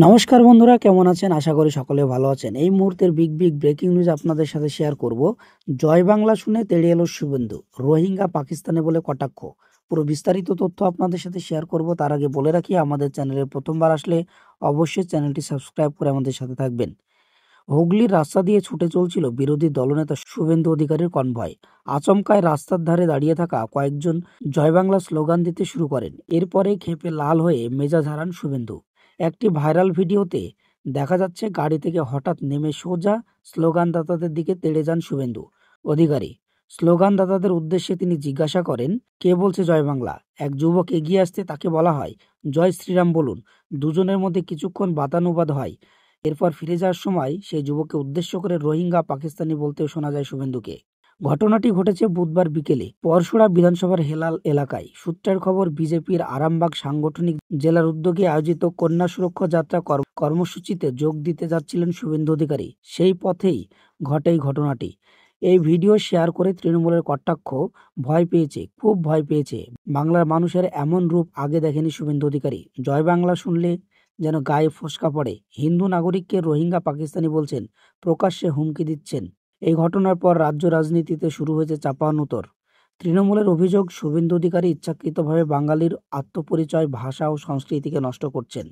নমস্কার বন্ধুরা, কেমন আছেন? আশা করি সকলে ভালো আছেন। এই মুহূর্তের বিগ ব্রেকিং নিউজ আপনাদের সাথে শেয়ার করব। জয় বাংলা শুনে তেড়ে এলো শুভেন্দু, রোহিঙ্গা পাকিস্তানে বলে কটাক্ষ। পুরো বিস্তারিত তথ্য আপনাদের সাথে শেয়ার করব। তার আগে বলে রাখি, আমাদের চ্যানেলে প্রথমবার আসলে অবশ্যই চ্যানেলটি সাবস্ক্রাইব করে আমাদের সাথে থাকবেন। হুগলির রাস্তা দিয়ে ছুটে চলছিল বিরোধী দলনেতা শুভেন্দু অধিকারীর কনভয়। আচমকায় রাস্তার ধারে দাঁড়িয়ে থাকা কয়েকজন জয় বাংলা স্লোগান দিতে শুরু করেন। এরপরে ক্ষেপে লাল হয়ে মেজাজ হারান শুভেন্দু। একটি ভাইরাল ভিডিওতে দেখা যাচ্ছে গাড়ি থেকে হঠাৎ নেমে সোজা স্লোগানদাতাদের দিকে তেড়ে যান শুভেন্দু অধিকারী। স্লোগানদাতাদের উদ্দেশ্যে তিনি জিজ্ঞাসা করেন, কে বলছে জয় বাংলা? এক যুবক এগিয়ে আসতে তাকে বলা হয়, জয় শ্রীরাম বলুন। দুজনের মধ্যে কিছুক্ষণ বাদানুবাদ হয়। এরপর ফিরে যাওয়ার সময় সেই যুবককে উদ্দেশ্য করে রোহিঙ্গা পাকিস্তানি বলতেও শোনা যায় শুভেন্দুকে। ঘটনাটি ঘটেছে বুধবার বিকেলে পরশুরা বিধানসভার হেলাল এলাকায়। সূত্রের খবর, বিজেপির আরামবাগ সাংগঠনিক জেলার উদ্যোগে আয়োজিত কন্যা সুরক্ষা যাত্রা কর্মসূচিতে যোগ দিতে যাচ্ছিলেন শুভেন্দু অধিকারী। সেই পথেই ঘটে এই ঘটনাটি। এই ভিডিও শেয়ার করে তৃণমূলের কটাক্ষ, ভয় পেয়েছে, খুব ভয় পেয়েছে। বাংলার মানুষের এমন রূপ আগে দেখেনি শুভেন্দু অধিকারী। জয় বাংলা শুনলে যেন গায়ে ফোসকা পড়ে। হিন্দু নাগরিককে রোহিঙ্গা পাকিস্তানি বলছেন, প্রকাশ্যে হুমকি দিচ্ছেন। এই ঘটনার পর রাজ্য রাজনীতিতে শুরু হয়েছে চাপানুতর। তৃণমূলের অভিযোগ, শুভেন্দু অধিকারী ইচ্ছাকৃতভাবে বাঙালির আত্মপরিচয়, ভাষা ও সংস্কৃতিকে নষ্ট করছেন।